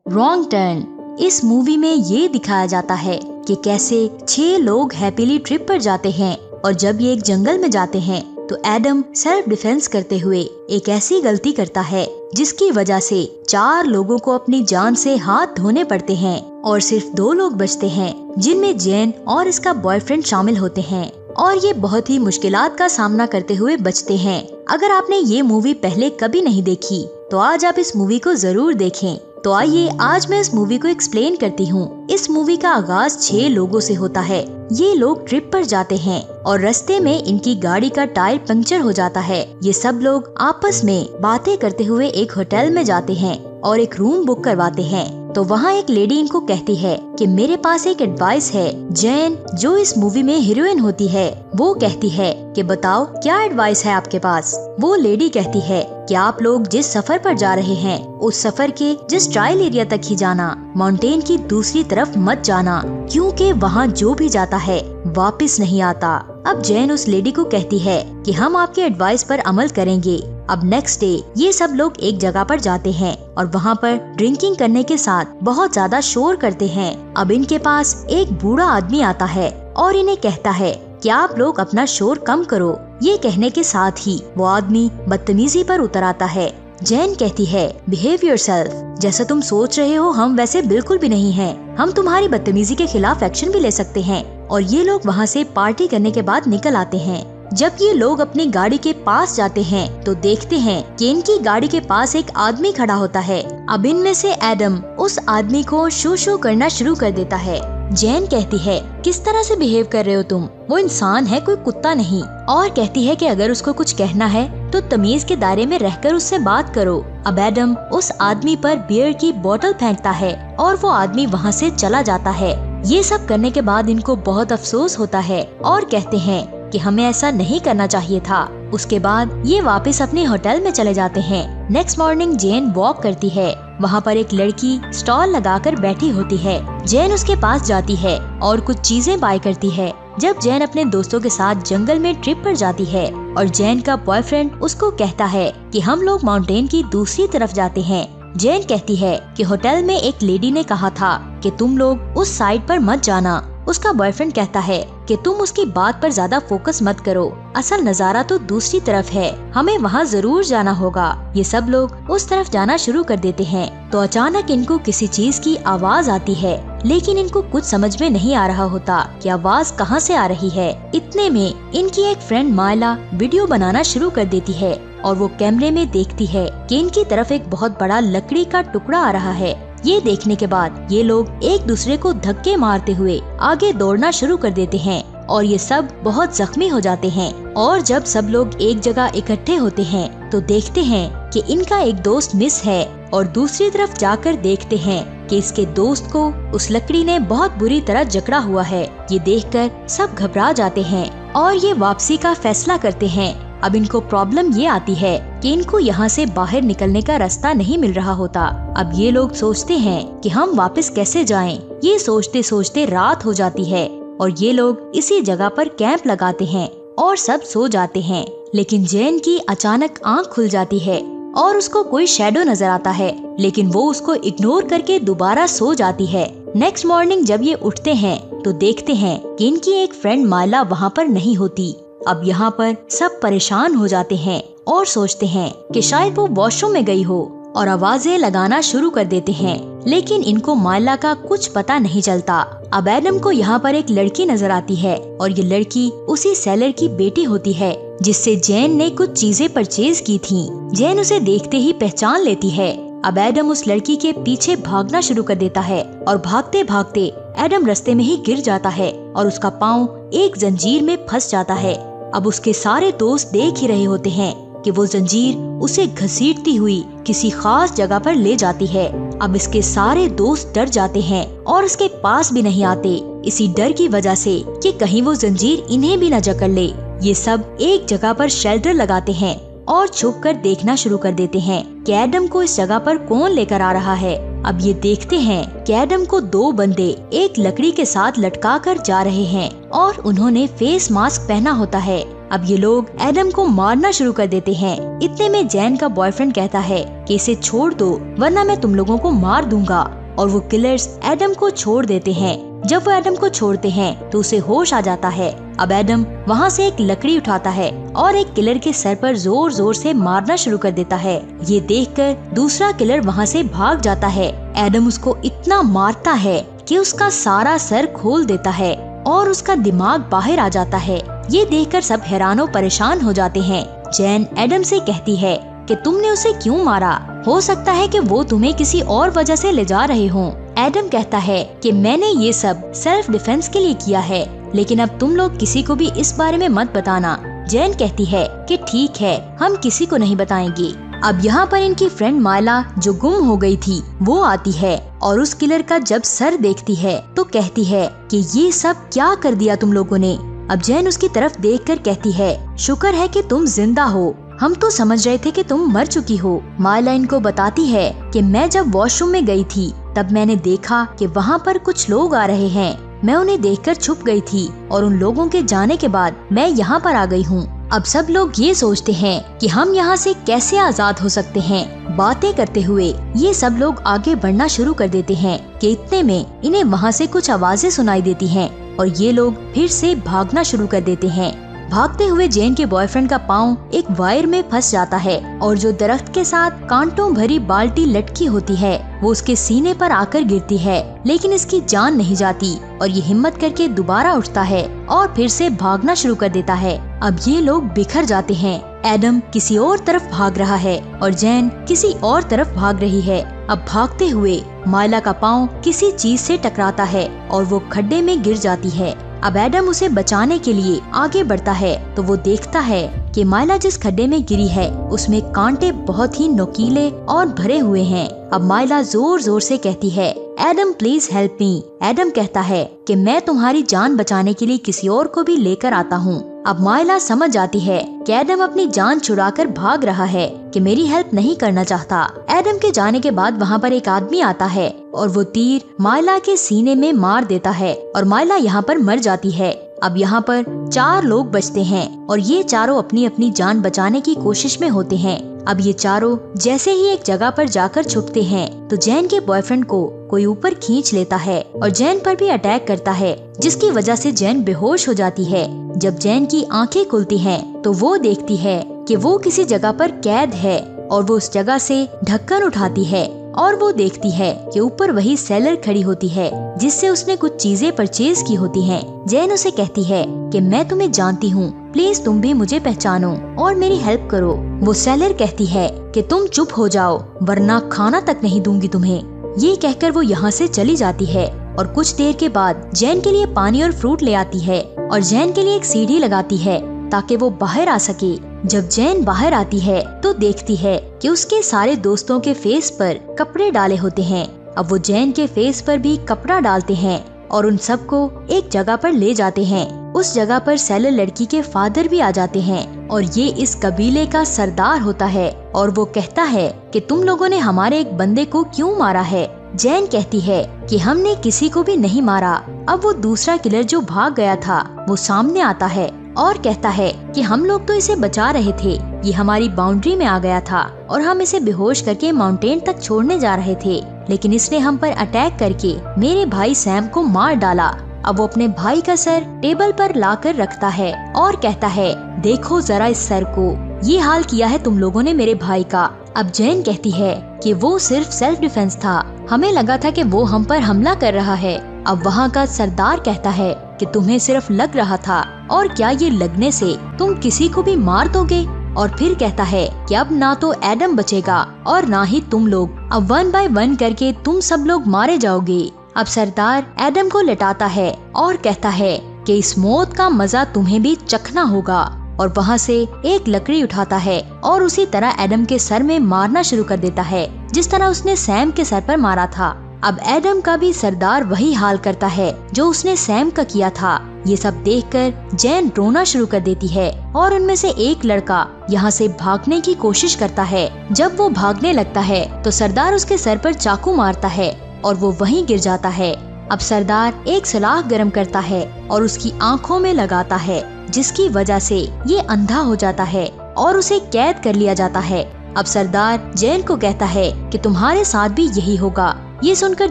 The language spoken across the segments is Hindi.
Wrong turn. इस मूवी में ये दिखाया जाता है कि कैसे 6 लोग हैप्पीली ट्रिप पर जाते हैं और जब ये एक जंगल में जाते हैं तो एडम सेल्फ डिफेंस करते हुए एक ऐसी गलती करता है जिसकी वजह से 4 लोगों को अपनी जान से हाथ धोने पड़ते हैं और सिर्फ 2 लोग बचते हैं, जिनमें जैन और इसका बॉयफ्रेंड शामिल होते हैं और ये बहुत ही मुश्किलात का सामना करते हुए बचते हैं। अगर आपने ये मूवी पहले कभी नहीं देखी तो आज आप इस मूवी को जरूर देखें। तो आइए आज मैं इस मूवी को एक्सप्लेन करती हूँ। इस मूवी का आगाज 6 लोगों से होता है। ये लोग ट्रिप पर जाते हैं और रास्ते में इनकी गाड़ी का टायर पंक्चर हो जाता है। ये सब लोग आपस में बातें करते हुए एक होटल में जाते हैं और एक रूम बुक करवाते हैं। तो वहाँ एक लेडी इनको कहती है कि मेरे पास एक एडवाइस है। जैन जो इस मूवी में हीरोइन होती है वो कहती है कि बताओ क्या एडवाइस है आपके पास। वो लेडी कहती है कि आप लोग जिस सफर पर जा रहे हैं उस सफर के जिस ट्रायल एरिया तक ही जाना, माउंटेन की दूसरी तरफ मत जाना, क्योंकि वहाँ जो भी जाता है वापस नहीं आता। अब जैन उस लेडी को कहती है कि हम आपके एडवाइस पर अमल करेंगे। अब नेक्स्ट डे ये सब लोग एक जगह पर जाते हैं और वहाँ पर ड्रिंकिंग करने के साथ बहुत ज्यादा शोर करते हैं। अब इनके पास एक बूढ़ा आदमी आता है और इन्हें कहता है कि आप लोग अपना शोर कम करो। ये कहने के साथ ही वो आदमी बदतमीजी पर उतर आता है। जैन कहती है बिहेव योरसेल्फ, जैसा तुम सोच रहे हो हम वैसे बिल्कुल भी नहीं हैं। हम तुम्हारी बदतमीजी के खिलाफ एक्शन भी ले सकते हैं। और ये लोग वहाँ से पार्टी करने के बाद निकल आते हैं। जब ये लोग अपनी गाड़ी के पास जाते हैं तो देखते हैं कि इनकी गाड़ी के पास एक आदमी खड़ा होता है। अब इनमें से एडम उस आदमी को शू शू करना शुरू कर देता है। जैन कहती है किस तरह से बिहेव कर रहे हो तुम, वो इंसान है कोई कुत्ता नहीं। और कहती है कि अगर उसको कुछ कहना है तो तमीज के दायरे में रहकर उससे बात करो। अब एडम उस आदमी पर बियर की बोतल फेंकता है और वो आदमी वहाँ से चला जाता है। ये सब करने के बाद इनको बहुत अफसोस होता है और कहते हैं कि हमें ऐसा नहीं करना चाहिए था। उसके बाद ये वापस अपने होटल में चले जाते हैं। नेक्स्ट मॉर्निंग जैन वॉक करती है। वहाँ पर एक लड़की स्टॉल लगाकर बैठी होती है। जैन उसके पास जाती है और कुछ चीजें बाय करती है। जब जैन अपने दोस्तों के साथ जंगल में ट्रिप पर जाती है और जैन का बॉयफ्रेंड उसको कहता है कि हम लोग माउंटेन की दूसरी तरफ जाते हैं। जैन कहती है कि होटल में एक लेडी ने कहा था कि तुम लोग उस साइड पर मत जाना। उसका बॉयफ्रेंड कहता है कि तुम उसकी बात पर ज्यादा फोकस मत करो, असल नजारा तो दूसरी तरफ है, हमें वहाँ जरूर जाना होगा। ये सब लोग उस तरफ जाना शुरू कर देते हैं। तो अचानक इनको किसी चीज की आवाज आती है, लेकिन इनको कुछ समझ में नहीं आ रहा होता कि आवाज कहाँ से आ रही है। इतने में इनकी एक फ्रेंड मायला वीडियो बनाना शुरू कर देती है और वो कैमरे में देखती है कि इनकी तरफ एक बहुत बड़ा लकड़ी का टुकड़ा आ रहा है। ये देखने के बाद ये लोग एक दूसरे को धक्के मारते हुए आगे दौड़ना शुरू कर देते हैं और ये सब बहुत जख्मी हो जाते हैं। और जब सब लोग एक जगह इकट्ठे होते हैं तो देखते हैं कि इनका एक दोस्त मिस है और दूसरी तरफ जाकर देखते हैं कि इसके दोस्त को उस लकड़ी ने बहुत बुरी तरह जकड़ा हुआ है। ये देखकर सब घबरा जाते हैं और ये वापसी का फैसला करते हैं। अब इनको प्रॉब्लम ये आती है कि इनको यहाँ से बाहर निकलने का रास्ता नहीं मिल रहा होता। अब ये लोग सोचते हैं कि हम वापस कैसे जाएं। ये सोचते सोचते रात हो जाती है और ये लोग इसी जगह पर कैंप लगाते हैं और सब सो जाते हैं। लेकिन जैन की अचानक आंख खुल जाती है और उसको कोई शैडो नजर आता है, लेकिन वो उसको इग्नोर करके दोबारा सो जाती है। नेक्स्ट मॉर्निंग जब ये उठते हैं तो देखते हैं कि इनकी एक फ्रेंड मायला वहाँ पर नहीं होती। अब यहाँ पर सब परेशान हो जाते हैं और सोचते हैं कि शायद वो वॉशरूम में गई हो और आवाजें लगाना शुरू कर देते हैं, लेकिन इनको मायला का कुछ पता नहीं चलता। अब एडम को यहाँ पर एक लड़की नजर आती है और ये लड़की उसी सेलर की बेटी होती है जिससे जैन ने कुछ चीजें परचेज की थी। जैन उसे देखते ही पहचान लेती है। अब एडम उस लड़की के पीछे भागना शुरू कर देता है और भागते भागते एडम रास्ते में ही गिर जाता है और उसका पाँव एक जंजीर में फंस जाता है। अब उसके सारे दोस्त देख ही रहे होते हैं कि वो जंजीर उसे घसीटती हुई किसी खास जगह पर ले जाती है। अब इसके सारे दोस्त डर जाते हैं और उसके पास भी नहीं आते, इसी डर की वजह से कि कहीं वो जंजीर इन्हें भी न जकड़ ले। ये सब एक जगह पर शेल्टर लगाते हैं और छुपकर देखना शुरू कर देते हैं कि एडम को इस जगह पर कौन लेकर आ रहा है। अब ये देखते हैं कि एडम को 2 बंदे एक लकड़ी के साथ लटका कर जा रहे हैं और उन्होंने फेस मास्क पहना होता है। अब ये लोग एडम को मारना शुरू कर देते हैं। इतने में जैन का बॉयफ्रेंड कहता है कि इसे छोड़ दो वरना मैं तुम लोगों को मार दूंगा। और वो किलर्स एडम को छोड़ देते हैं। जब वो एडम को छोड़ते हैं तो उसे होश आ जाता है। अब एडम वहाँ से एक लकड़ी उठाता है और एक किलर के सर पर जोर जोर से मारना शुरू कर देता है। ये देखकर दूसरा किलर वहाँ से भाग जाता है। एडम उसको इतना मारता है कि उसका सारा सर खोल देता है और उसका दिमाग बाहर आ जाता है। ये देखकर सब हैरानो परेशान हो जाते हैं। जैन एडम से कहती है कि तुमने उसे क्यों मारा? हो सकता है कि वो तुम्हें किसी और वजह से ले जा रहे हों। एडम कहता है कि मैंने ये सब सेल्फ डिफेंस के लिए किया है, लेकिन अब तुम लोग किसी को भी इस बारे में मत बताना। जैन कहती है कि ठीक है, हम किसी को नहीं बताएंगे। अब यहाँ पर इनकी फ्रेंड मायला जो गुम हो गई थी वो आती है और उस किलर का जब सर देखती है तो कहती है कि ये सब क्या कर दिया तुम लोगों ने। अब जैन उसकी तरफ देखकर कहती है शुक्र है कि तुम जिंदा हो, हम तो समझ रहे थे कि तुम मर चुकी हो। मायला इनको बताती है कि मैं जब वॉशरूम में गई थी तब मैंने देखा कि वहाँ पर कुछ लोग आ रहे हैं। मैं उन्हें देखकर छुप गई थी और उन लोगों के जाने के बाद मैं यहाँ पर आ गई हूँ। अब सब लोग ये सोचते हैं कि हम यहाँ से कैसे आजाद हो सकते हैं। बातें करते हुए ये सब लोग आगे बढ़ना शुरू कर देते हैं कि इतने में इन्हें वहाँ से कुछ आवाजें सुनाई देती हैं और ये लोग फिर से भागना शुरू कर देते हैं। भागते हुए जैन के बॉयफ्रेंड का पाँव एक वायर में फंस जाता है और जो दरख्त के साथ कांटों भरी बाल्टी लटकी होती है वो उसके सीने पर आकर गिरती है, लेकिन इसकी जान नहीं जाती और ये हिम्मत करके दोबारा उठता है और फिर से भागना शुरू कर देता है। अब ये लोग बिखर जाते हैं। एडम किसी और तरफ भाग रहा है और जैन किसी और तरफ भाग रही है। अब भागते हुए मायला का पाँव किसी चीज से टकराता है और वो खड्डे में गिर जाती है। अब एडम उसे बचाने के लिए आगे बढ़ता है तो वो देखता है कि मायला जिस खड्डे में गिरी है उसमें कांटे बहुत ही नुकीले और भरे हुए हैं। अब मायला जोर जोर से कहती है Adam please help me. Adam कहता है कि मैं तुम्हारी जान बचाने के लिए किसी और को भी लेकर आता हूँ। अब मायला समझ जाती है कि एडम अपनी जान छुड़ाकर भाग रहा है, कि मेरी हेल्प नहीं करना चाहता। एडम के जाने के बाद वहाँ पर एक आदमी आता है और वो तीर मायला के सीने में मार देता है और मायला यहाँ पर मर जाती है। अब यहाँ पर 4 लोग बचते हैं और ये चारों अपनी अपनी जान बचाने की कोशिश में होते हैं। अब ये चारों जैसे ही एक जगह पर जाकर छुपते हैं तो जैन के बॉयफ्रेंड को कोई ऊपर खींच लेता है और जैन पर भी अटैक करता है, जिसकी वजह से जैन बेहोश हो जाती है। जब जैन की आंखें खुलती हैं तो वो देखती है कि वो किसी जगह पर कैद है और वो उस जगह से ढक्कन उठाती है और वो देखती है कि ऊपर वही सेलर खड़ी होती है जिससे उसने कुछ चीजें परचेज की होती हैं। जैन उसे कहती है कि मैं तुम्हें जानती हूँ, प्लीज तुम भी मुझे पहचानो और मेरी हेल्प करो। वो सेलर कहती है कि तुम चुप हो जाओ वरना खाना तक नहीं दूंगी तुम्हें। ये कहकर वो यहाँ से चली जाती है और कुछ देर के बाद जैन के लिए पानी और फ्रूट ले आती है और जैन के लिए एक सीढ़ी लगाती है ताकि वो बाहर आ सके। जब जैन बाहर आती है तो देखती है कि उसके सारे दोस्तों के फेस पर कपड़े डाले होते हैं। अब वो जैन के फेस पर भी कपड़ा डालते हैं और उन सबको एक जगह पर ले जाते हैं। उस जगह पर सेलर लड़की के फादर भी आ जाते हैं और ये इस कबीले का सरदार होता है और वो कहता है कि तुम लोगों ने हमारे एक बंदे को क्यों मारा है। जैन कहती है कि हमने किसी को भी नहीं मारा। अब वो दूसरा किलर जो भाग गया था वो सामने आता है और कहता है कि हम लोग तो इसे बचा रहे थे, ये हमारी बाउंड्री में आ गया था और हम इसे बेहोश करके माउंटेन तक छोड़ने जा रहे थे, लेकिन इसने हम पर अटैक करके मेरे भाई सैम को मार डाला। अब वो अपने भाई का सर टेबल पर लाकर रखता है और कहता है देखो जरा इस सर को, ये हाल किया है तुम लोगों ने मेरे भाई का। अब जैन कहती है कि वो सिर्फ सेल्फ डिफेंस था, हमें लगा था कि वो हम पर हमला कर रहा है। अब वहाँ का सरदार कहता है कि तुम्हें सिर्फ लग रहा था और क्या ये लगने से तुम किसी को भी मार दोगे। और फिर कहता है कि अब ना तो एडम बचेगा और ना ही तुम लोग, अब 1 बाय 1 करके तुम सब लोग मारे जाओगे। अब सरदार एडम को लेटाता है और कहता है कि इस मौत का मजा तुम्हें भी चखना होगा और वहाँ से एक लकड़ी उठाता है और उसी तरह एडम के सर में मारना शुरू कर देता है जिस तरह उसने सैम के सर पर मारा था। अब एडम का भी सरदार वही हाल करता है जो उसने सैम का किया था। ये सब देखकर जैन रोना शुरू कर देती है और उनमें से एक लड़का यहाँ से भागने की कोशिश करता है। जब वो भागने लगता है तो सरदार उसके सर पर चाकू मारता है और वो वहीं गिर जाता है। अब सरदार एक सलाख गरम करता है और उसकी आंखों में लगाता है जिसकी वजह से ये अंधा हो जाता है और उसे कैद कर लिया जाता है। अब सरदार जैन को कहता है कि तुम्हारे साथ भी यही होगा ये सुनकर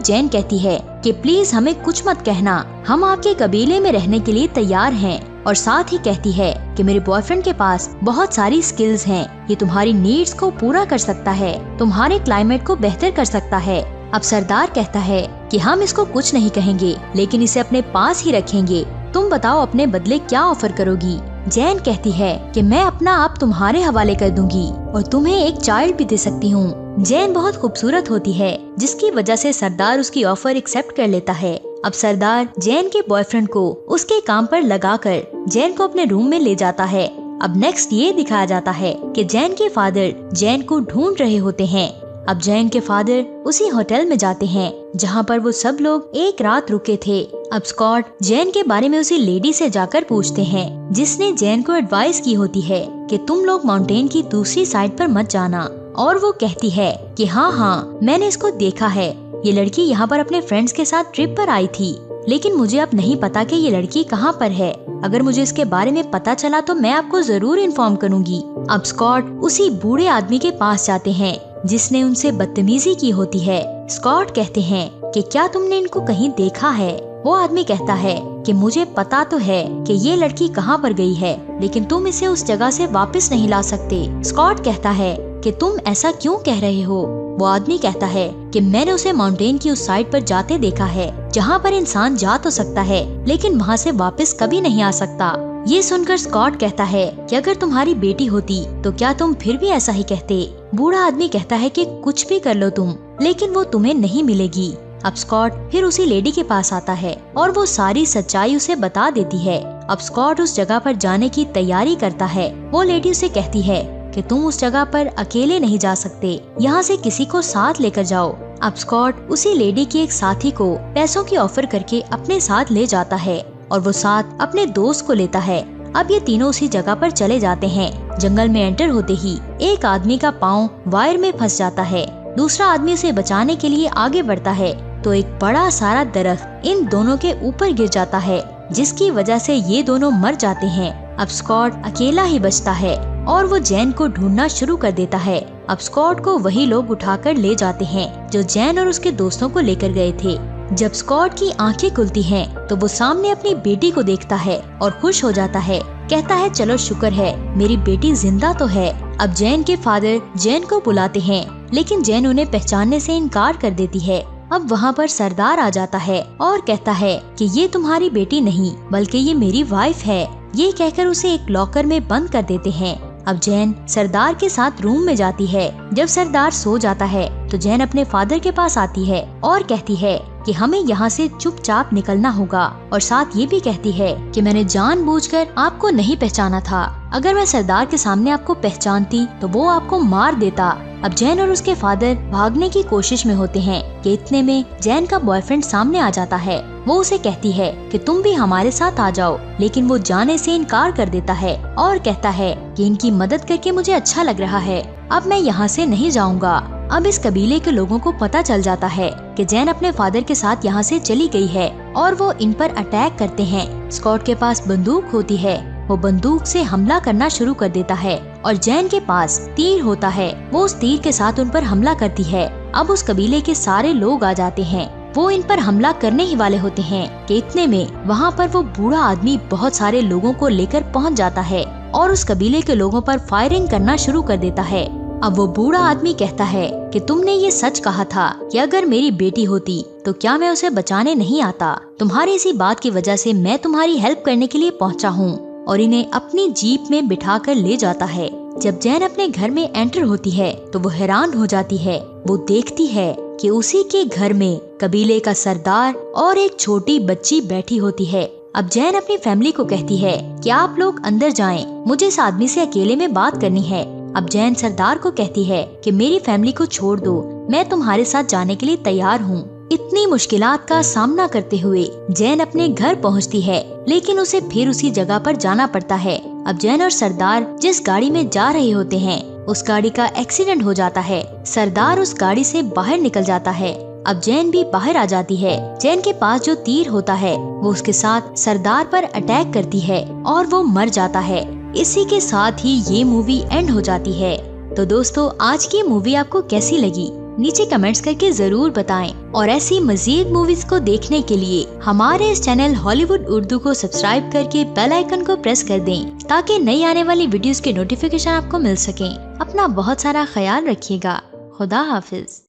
जैन कहती है कि प्लीज हमें कुछ मत कहना, हम आपके कबीले में रहने के लिए तैयार हैं। और साथ ही कहती है कि मेरे बॉयफ्रेंड के पास बहुत सारी स्किल्स हैं, ये तुम्हारी नीड्स को पूरा कर सकता है, तुम्हारे क्लाइमेट को बेहतर कर सकता है। अब सरदार कहता है कि हम इसको कुछ नहीं कहेंगे, लेकिन इसे अपने पास ही रखेंगे। तुम बताओ अपने बदले क्या ऑफर करोगी। जैन कहती है कि मैं अपना आप तुम्हारे हवाले कर दूंगी और तुम्हें एक चाइल्ड भी दे सकती हूँ। जैन बहुत खूबसूरत होती है, जिसकी वजह से सरदार उसकी ऑफर एक्सेप्ट कर लेता है। अब सरदार जैन के बॉयफ्रेंड को उसके काम पर लगाकर जैन को अपने रूम में ले जाता है। अब नेक्स्ट ये दिखाया जाता है कि जैन के फादर जैन को ढूंढ रहे होते हैं। अब जैन के फादर उसी होटल में जाते हैं जहाँ पर वो सब लोग एक रात रुके थे। अब स्कॉट जैन के बारे में उसी लेडी से जाकर पूछते हैं, जिसने जैन को एडवाइस की होती है कि तुम लोग माउंटेन की दूसरी साइड पर मत जाना। और वो कहती है कि हाँ मैंने इसको देखा है, ये लड़की यहाँ पर अपने फ्रेंड्स के साथ ट्रिप पर आई थी, लेकिन मुझे अब नहीं पता कि ये लड़की कहाँ पर है। अगर मुझे इसके बारे में पता चला तो मैं आपको जरूर इन्फॉर्म करूँगी। अब स्कॉट उसी बूढ़े आदमी के पास जाते हैं जिसने उनसे बदतमीजी की होती है। स्कॉट कहते हैं कि क्या तुमने इनको कहीं देखा है। वो आदमी कहता है कि मुझे पता तो है कि ये लड़की कहाँ पर गई है, लेकिन तुम इसे उस जगह से वापस नहीं ला सकते। स्कॉट कहता है कि तुम ऐसा क्यों कह रहे हो। वो आदमी कहता है कि मैंने उसे माउंटेन की उस साइड पर जाते देखा है जहाँ पर इंसान जा तो सकता है, लेकिन वहाँ से वापस कभी नहीं आ सकता। ये सुनकर स्कॉट कहता है कि अगर तुम्हारी बेटी होती तो क्या तुम फिर भी ऐसा ही कहते। बूढ़ा आदमी कहता है कि कुछ भी कर लो तुम, लेकिन वो तुम्हें नहीं मिलेगी। अब स्कॉट फिर उसी लेडी के पास आता है और वो सारी सच्चाई उसे बता देती है। अब स्कॉट उस जगह पर जाने की तैयारी करता है। वो लेडी उसे कहती है कि तुम उस जगह पर अकेले नहीं जा सकते, यहाँ से किसी को साथ लेकर जाओ। अब स्कॉट उसी लेडी के एक साथी को पैसों की ऑफर करके अपने साथ ले जाता है और वो साथ अपने दोस्त को लेता है। अब ये तीनों उसी जगह पर चले जाते हैं। जंगल में एंटर होते ही एक आदमी का पाँव वायर में फंस जाता है। दूसरा आदमी उसे बचाने के लिए आगे बढ़ता है तो एक बड़ा सारा दरख्त इन दोनों के ऊपर गिर जाता है, जिसकी वजह से ये दोनों मर जाते हैं। अब स्कॉट अकेला ही बचता है और वो जैन को ढूंढना शुरू कर देता है। अब स्कॉट को वही लोग उठाकर ले जाते हैं जो जैन और उसके दोस्तों को लेकर गए थे। जब स्कॉट की आंखें खुलती हैं, तो वो सामने अपनी बेटी को देखता है और खुश हो जाता है। कहता है चलो शुक्र है मेरी बेटी जिंदा तो है। अब जैन के फादर जैन को बुलाते हैं, लेकिन जैन उन्हें पहचानने से इनकार कर देती है। अब वहाँ पर सरदार आ जाता है और कहता है कि ये तुम्हारी बेटी नहीं बल्कि ये मेरी वाइफ है। ये कहकर उसे एक लॉकर में बंद कर देते हैं। अब जैन सरदार के साथ रूम में जाती है। जब सरदार सो जाता है तो जैन अपने फादर के पास आती है और कहती है कि हमें यहाँ से चुपचाप निकलना होगा, और साथ ये भी कहती है कि मैंने जानबूझकर आपको नहीं पहचाना था। अगर मैं सरदार के सामने आपको पहचानती तो वो आपको मार देता। अब जैन और उसके फादर भागने की कोशिश में होते हैं कि इतने में जैन का बॉयफ्रेंड सामने आ जाता है। वो उसे कहती है कि तुम भी हमारे साथ आ जाओ, लेकिन वो जाने से इनकार कर देता है और कहता है कि इनकी मदद करके मुझे अच्छा लग रहा है, अब मैं यहाँ से नहीं जाऊँगा। अब इस कबीले के लोगों को पता चल जाता है कि जैन अपने फादर के साथ यहाँ से चली गई है और वो इन पर अटैक करते हैं। स्कॉट के पास बंदूक होती है, वो बंदूक से हमला करना शुरू कर देता है और जैन के पास तीर होता है, वो उस तीर के साथ उन पर हमला करती है। अब उस कबीले के सारे लोग आ जाते हैं, वो इन पर हमला करने ही वाले होते हैं कि इतने में वहाँ पर वो बूढ़ा आदमी बहुत सारे लोगों को लेकर पहुँच जाता है और उस कबीले के लोगों पर फायरिंग करना शुरू कर देता है। अब वो बूढ़ा आदमी कहता है कि तुमने ये सच कहा था कि अगर मेरी बेटी होती तो क्या मैं उसे बचाने नहीं आता। तुम्हारी इसी बात की वजह से मैं तुम्हारी हेल्प करने के लिए पहुंचा हूँ, और इन्हें अपनी जीप में बिठाकर ले जाता है। जब जैन अपने घर में एंटर होती है तो वो हैरान हो जाती है। वो देखती है कि उसी के घर में कबीले का सरदार और एक छोटी बच्ची बैठी होती है। अब जैन अपनी फैमिली को कहती है कि आप लोग अंदर जाएं, मुझे इस आदमी से अकेले में बात करनी है। अब जैन सरदार को कहती है कि मेरी फैमिली को छोड़ दो, मैं तुम्हारे साथ जाने के लिए तैयार हूँ। इतनी मुश्किलात का सामना करते हुए जैन अपने घर पहुँचती है, लेकिन उसे फिर उसी जगह पर जाना पड़ता है। अब जैन और सरदार जिस गाड़ी में जा रहे होते हैं उस गाड़ी का एक्सीडेंट हो जाता है। सरदार उस गाड़ी से बाहर निकल जाता है। अब जैन भी बाहर आ जाती है। जैन के पास जो तीर होता है वो उसके साथ सरदार पर अटैक करती है और वो मर जाता है। इसी के साथ ही ये मूवी एंड हो जाती है। तो दोस्तों, आज की मूवी आपको कैसी लगी नीचे कमेंट्स करके जरूर बताएं। और ऐसी मजीद मूवीज को देखने के लिए हमारे इस चैनल हॉलीवुड उर्दू को सब्सक्राइब करके बेल आइकन को प्रेस कर दें, ताकि नई आने वाली वीडियोस के नोटिफिकेशन आपको मिल सकें। अपना बहुत सारा ख्याल रखिएगा। खुदा हाफिज।